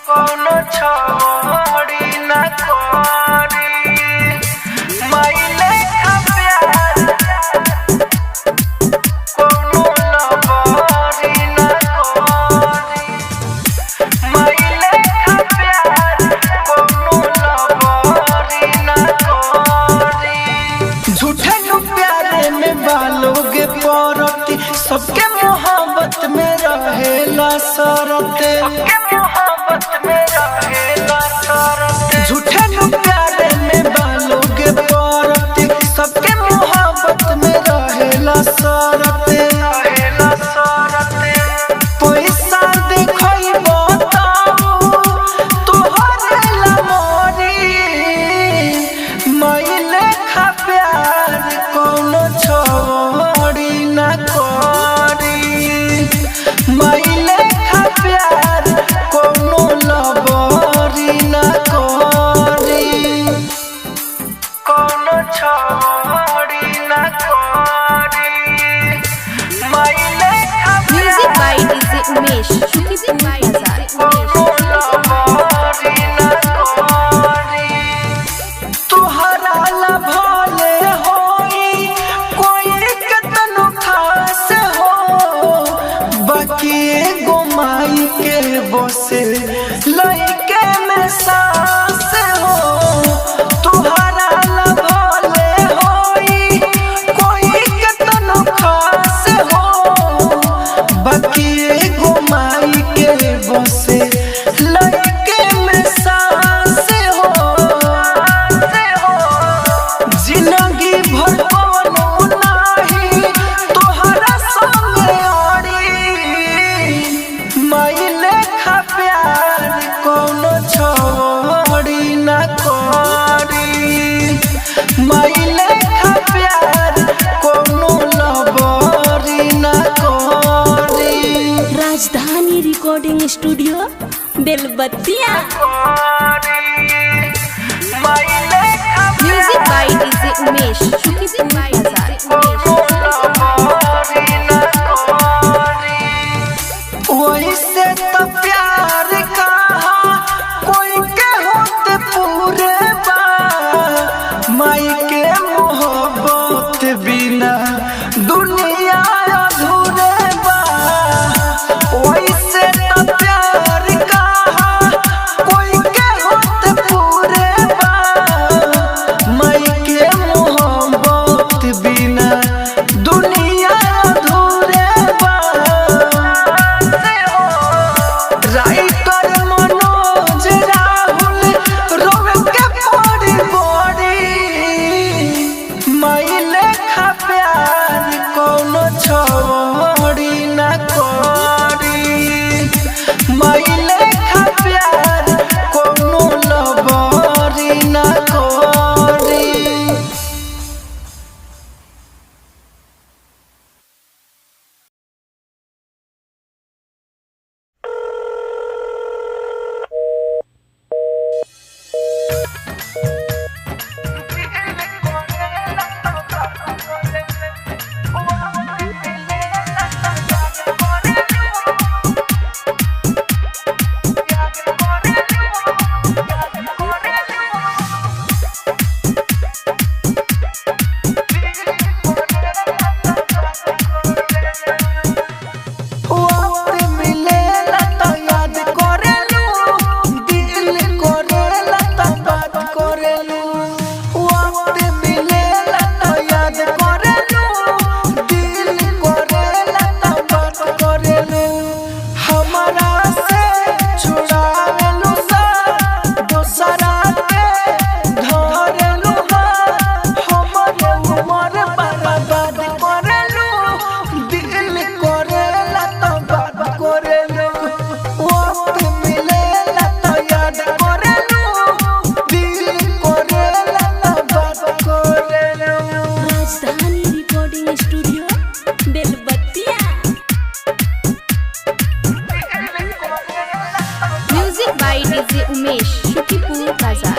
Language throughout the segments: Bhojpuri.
कोनो छोड़ी न कोरी माइले का प्यार कोनो लबरी न कोरी माइले का प्यार कोनो लबरी न कोरी झूठे नु प्यारे में बालोगे परती सबके मोहब्बत में रहेला सरते झूठे नु प्यारे में बालोगे परती सबके मोहब्बत में रहेला सरते पैसा देखई बताओ तोहरे ला मोरी माइले खा प्यार कोनो छोड़ी न कोरी माइले खा प्यार कोनो लबरी न कोरी कोनो छोड़ी न कोरी माइले खा Music by DJ Umesh, Shukipur Bazaar. तुहरा ला भले होई कोई कतनो खास हो बाकी एगो माई के बसे लइके में सांस हो तुहरा ला भले होई कोई कतनो खास हो बाकी एगो माई के बसे लइके में सांस हो जिंदगी भर कोनो नाही तोहरा संगे ओरी माइले खा प्यार कोनो छोड़ी न कोरी माइले खा प्यार कोनो लबरी न कोरी राजधानी रिकॉर्डिंग स्टूडियो बेलबत्तिया. माइले खा Music by DJ Umesh, Shukipur Bazaar. वैसे तो प्यार कहा कोई के होते पूरे बा माई के मोहब्बत बिना दुनिया अधूरे बा वैसे तो प्यार कहा कोई के होते पूरे बा माई के मोहब्बत बिना दुनिया अधूरे बा राइटर मनोज राहुल रोवे के पड़ी बड़ी माइले खा प्यार कोनो छोड़ी न कोरी माइले खा प्यार कोनो लबरी न कोरी वक्त मिलेला त याद करेलू दिल करेला त बात करेलू वक्त मिलेला त याद करेलू दिल करेला त बात करेलू हमरा से छुड़ावेलू सा दोसरा के धरेलू हमरे उमर बर्बाद करेलू दिल करेला त बात करेलू वक्त मिलेला त याद करेलू दिल करेला त बात करेलू राजधानी रिकॉर्डिंग स्टूडियो बेलबत्तिया. Music by DJ Umesh, Shukipur Bazaar.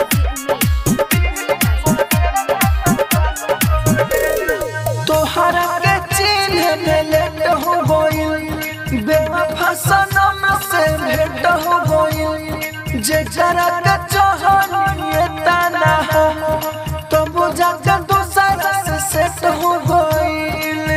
तोहरा के चिन्ह में लेट हो गइल बेवफा सनम से जे जरा के चाहनी तना हो तो बुझा के दूसरा से सेट हो गइल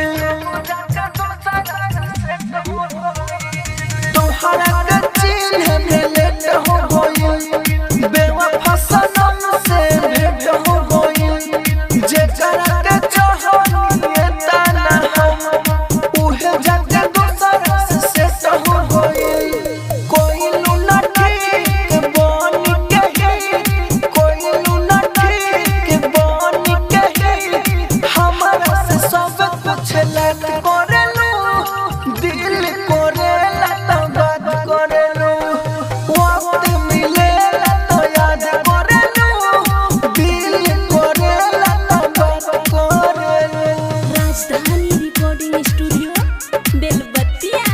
तोहरा के चिन्ह में लेट हो गइल बेवफा सनम से भेंट हो गइल जे जरा के चाहनी तना हो उहे जाके दूसरा से सेट हो गइल कोई लूना ठीक बन के कोई लूना ठीक बन के हमारा से सब कुछ लट करेलू दिल करेला तो बात करेलू वक्त मिलेला तो याद करेलू दिल करेला तो बात करेलू। Rajdhani recording studio Belbattiya.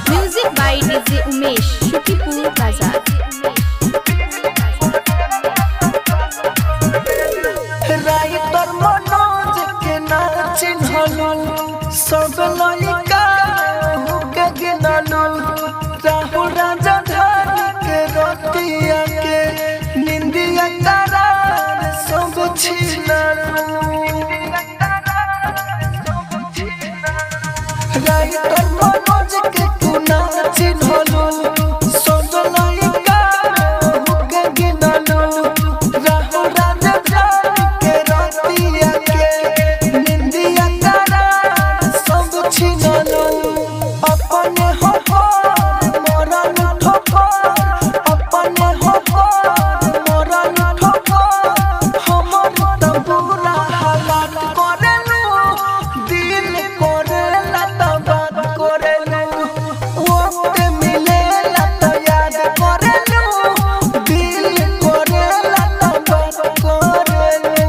Music by DJ Umesh Shukipur Bazar. Writer Manoj के ना चिन्हलू सब लइका के गिनलू राहुल राजधानी के रतिया के निंदिया करार सब छीनलू राइटर मनोज के तू ना चिन्हलू सब लइका के गिनलू राहुल राजधानी के रतिया के निंदिया करार सब छीनलू अपने हो मरन ठोकर अपने हो मरन ठोकर हमर त बुरा हालात करेलू दिल करेला त बात करेलू वक्त मिलेला त याद करेलू दिल करेला त बात करेलू।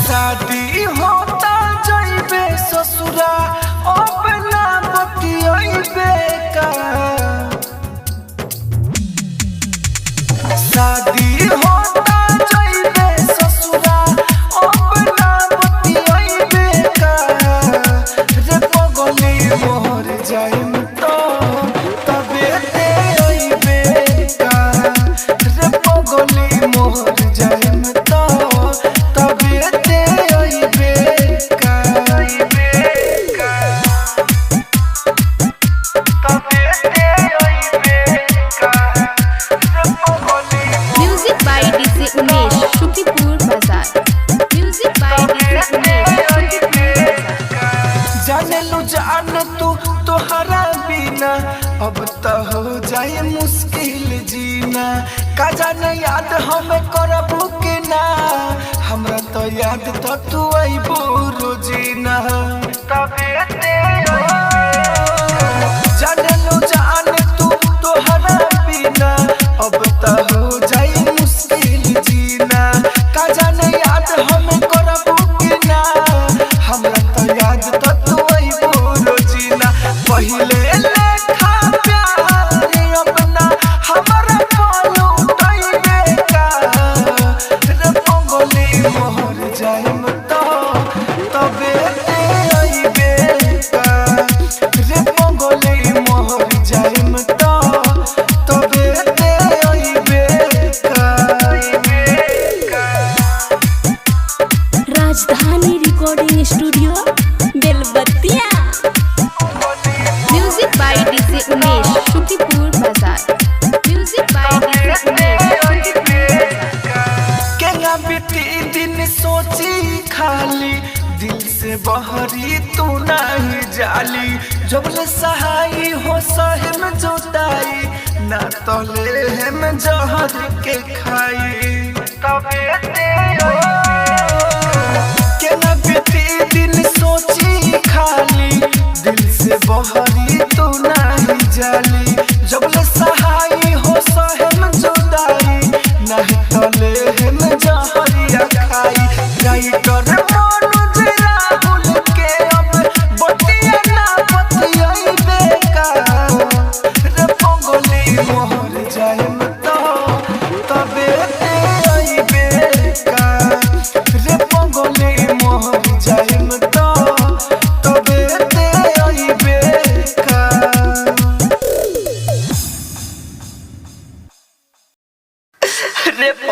शादी होता जइबे ससुरा अपना बतियइबे का शादी होता जइबे ससुरा अपना बतियइबे का रे पगली मोर जाइम तो तबे ते अइबे का रे पगली मोर जाइम तो तबे ते अइबे का तबे ते अइबे का रे पगली music by DJ Umesh Shukipur Bazar. Music by DJ Umesh Shukipur Bazar. जानेलू जान तू तोहरा बिना अब तो हो जाए मुश्किल जीना का जाने याद हमें करबू कि ना हमरा तो याद तो तू अइबू रोजीना तबे ते जानेलू जान तू तोहरा बिना अब तो हो जाए मुश्किल जीना का जाने याद हमें करबू कि ना हमरा तो याद तो तू अइबू रोजीना पहिले लेखा प्यार अपना हमरा पालू तइबे का रे पगली मोर जाइम तो तबे ते अइबे का रे पगली मोर जाइम तो तबे ते अइबे का Rajdhani recording studio Belbattiya. Music by DJ Umesh Shukipur Bazar. Music by DJ Umesh Shukipur Bazar. केना बीती दिन सोची खाली दिल से बहरी तू नहीं जाली जबले सहाई हो सहम जोताई ना तले हम जहर के खाई तबे ते केना बीती दिन सोची खाली दिल से बहरी तू नहीं जाली जबले सहाई हो सहम जोताई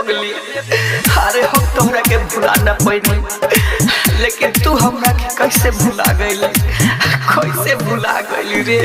पगली। अरे हम तोहरा के भुला न पैनी, लेकिन तू हमरा के कैसे भुला गइल, कैसे भुला गइल रे।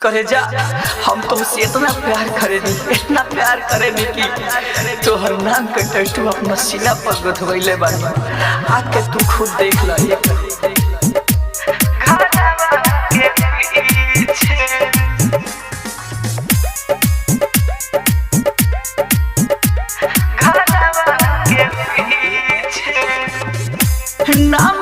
करे जा हम तुमसे इतना प्यार करेनी, इतना प्यार करेनी कि तोहर नाम के टैटू अपना सीना पर गुथवैले बानी। आके तू खुद देख ला ये नाम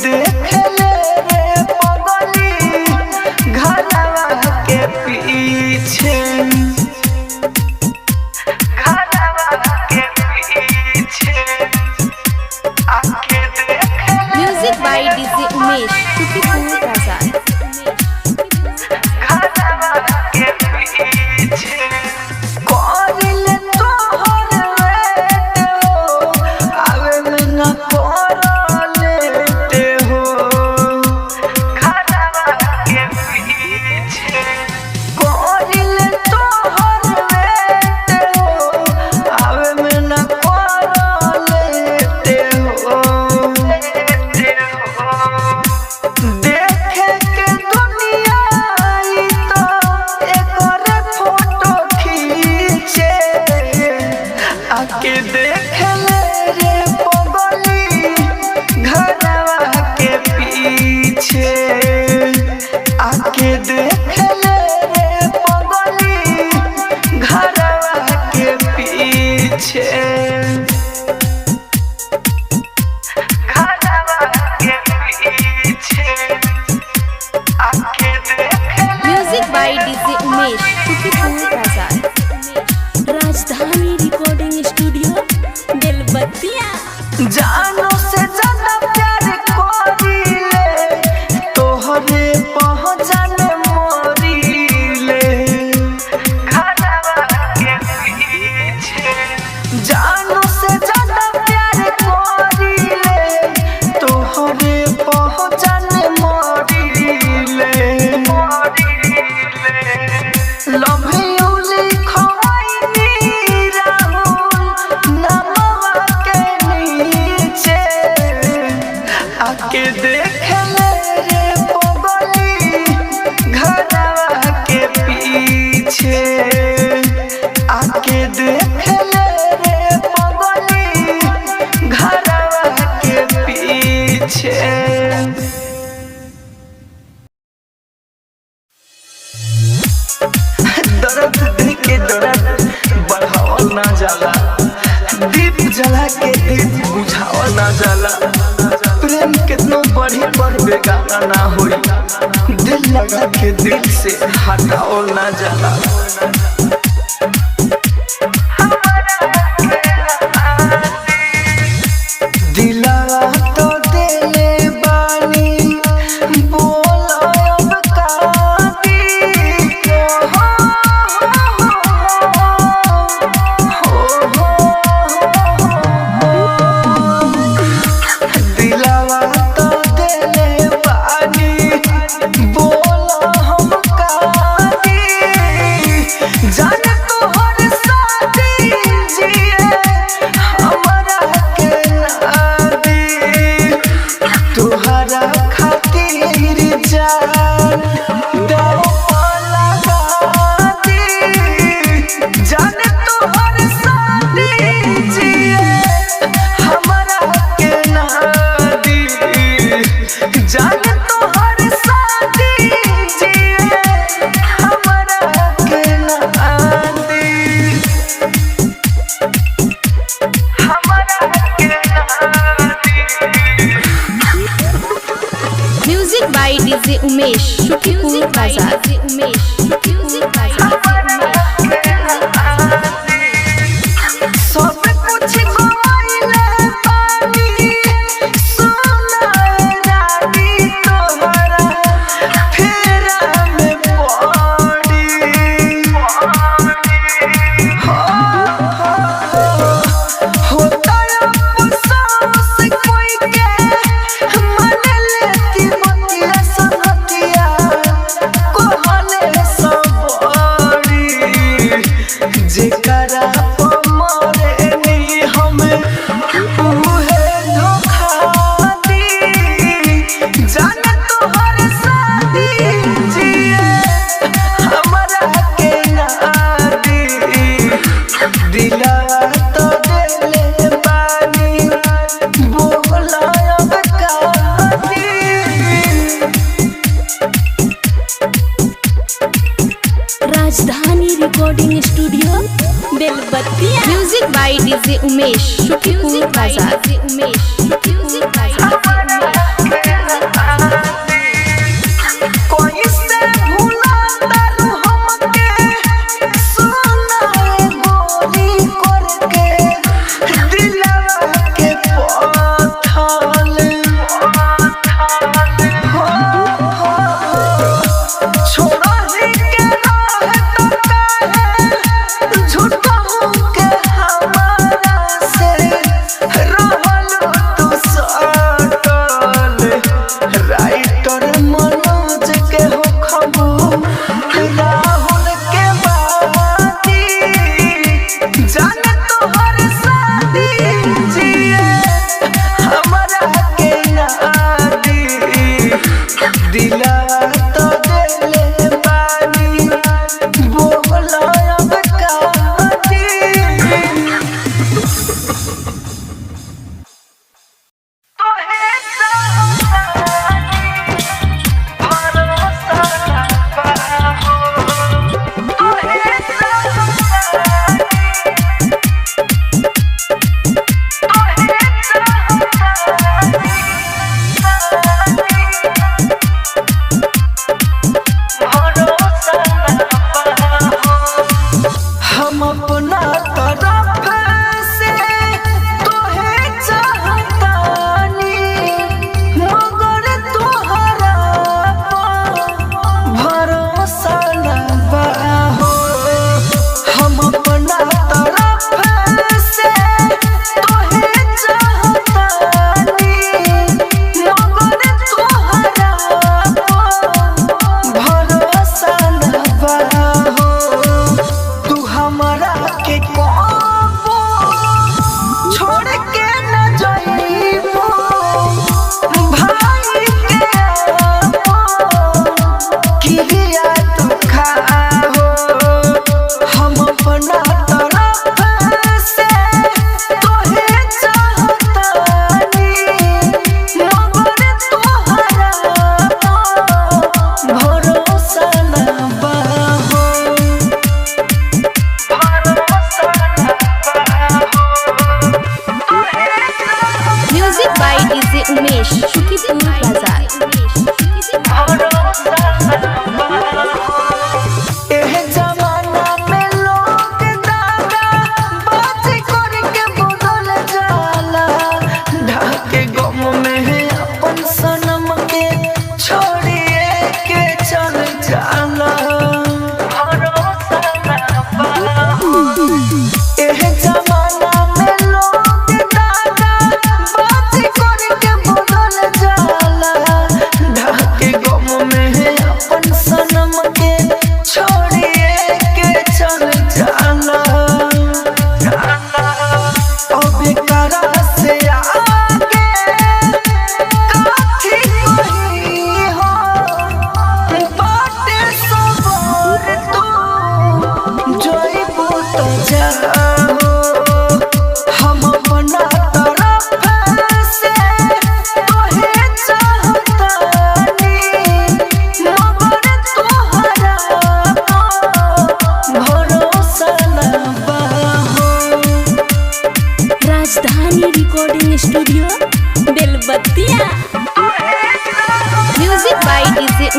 देख ले रे पगली घरवा के देख ले रे पगली घरवा के पीछे music by DJ Umesh Shukripur Bazar. Rajdhani recording studio बेलबत्तिया। जानो से ज्यादा प्यार करीले तोहरे पहचान मोरीले घरवा के पीछे जानो से ज्यादा प्यार करीले तोहरे पहचान मोरीले लव यू लिखवाई राहुल नमवा के नीचे आके देख ले रे पगली घरवा के पीछे आके देख ले रे पगली घरवा के पीछे। दर्द दिल के दर्द बढ़ावल ना जाला दीप जला के दीप बुझावल ना जाला प्रेम कितनो बढ़ी पर बेगाना ना होई दिल लगा के दिल से हटावल ना जाला। दिलवा तो देले बानी बोला अब काटी दिलवा तो देले बानी बोला हम काटी जाने तोहर साथी जिए हमरा के नादी तुहरा खातिर जान दाव लगा दी जाने तोहर साथी जिए हमरा के नादी जाने तोहर साथी जिए हमरा के नादी हमरा के नादी। Music by DJ Umesh Shukripur Bazar. Umesh Shukripur बाजार। सब कुछ गवाइले पानी सोना रानी तोहरा फेरा में पड़ी होता अफसोस कोई के मन लेती बतिया सनतिया कहले सब बड़ी जेकरा पर मरे नी हमें उहे धोखा दी जाने तोहर साथी जिए हमरा के नादी दिलवा तो देले बानी बोला अब कादी। Rajdhani recording studio Belbattiya. Music by DJ Umesh Shukripur Bazar. Umesh Shukripur बाजार। कोई से भूला तारू हमके सोना गोरी करके दिलवा के पथल छोड़ा ही के रहे तो काहे झूठा के हमारा से रहल तू सटल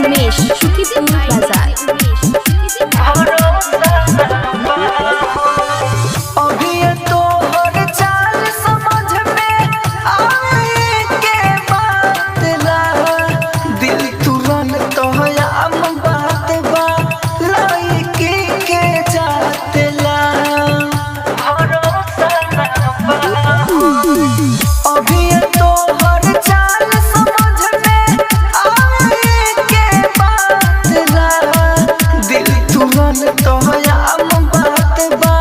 उमेश शुकीपुर बाजार। अभी ये तोहर चाल समझ में आवे के बात ला, दिल तुरंत आम बात बा लड़की के जात ला। अभी ये तोहर चाल समझ में आवे के बात ला, दिल तुरंत आम बात बा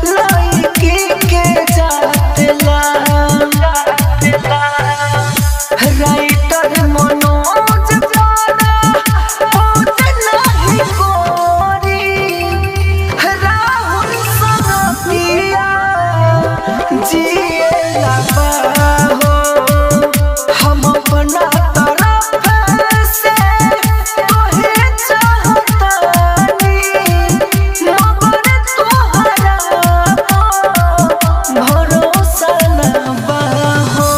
लड़की के जात ला। राइटर मनोज पारा पहुंच नहीं कोरी, राहुल सनकिया जिए लबा हो। हम अपना तरफ से तोहे चाहतानी, मगर तोहरा भरोसा न बा हो।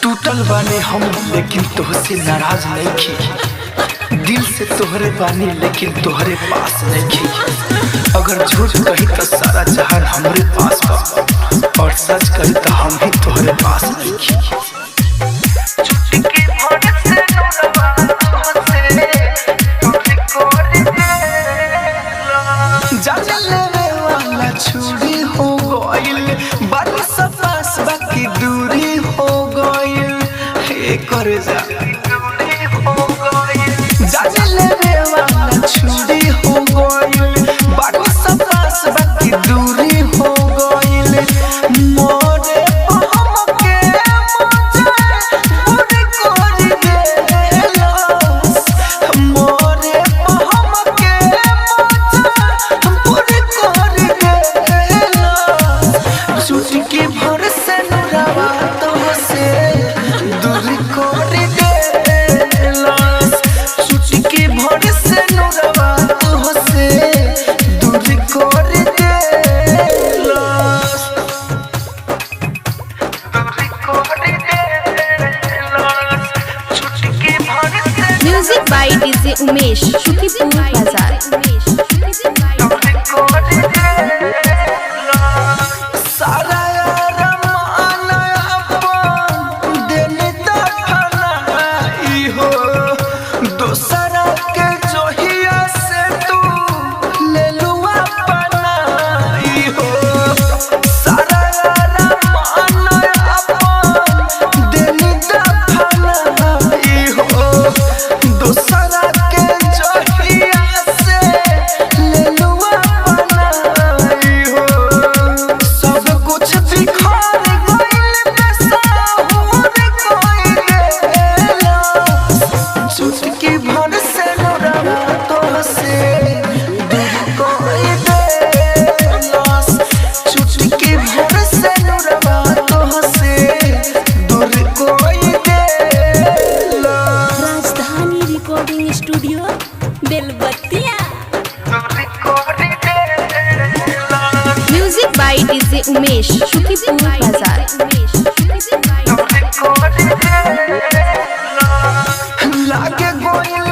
टूटल बानी हम लेकिन तोहसे नाराज नहीं, दिल से तोहरे बानी लेकिन तोहरे पास नहीं। अगर झूठ कही तो सारा जहान हमरे पास बा, और सच कही तो हम ही तोहरे पास नहीं। चुटकी भर से नौरवा तुमसे तुझको जान लेवे वाला छुरी हो गइल, बारिश पास बाकी दूरी हो गइल। हे कर जा जान लेवे वाला छुरी हो गइल, बारिश पास बाकी दूरी हो गइल। मोरे हम के मजा पूरी कर देलस, मोरे हम के मजा पूरी कर देलस। चुटकी भर से नुरवा तोहसे दूर कर देलस, चुटकी भर से नुरवा तोहसे दूर कर देलस, चुटकी भर से music by DJ Umesh Shukipur Bazar. सारा अरमान अपन देने दफनाई हो, दोसरा के जोहिया से तू ले लुआ पनाई हो। सारा अरमान अपन देने दफनाई हो, दोसरा के जोहिया से ले लुआ पनाई हो। सब कुछ बिखर गइल बेसाहुर कोई देलस, चुटकी भर से नुरवा तोहसे दूर कोई देलस, चुटकी भर से नुरवा तोहसे दूर कोई देलस। Rajdhani recording studio Belbattiya. Music by DJ Umesh Shukipur Bazar. लागे गोइल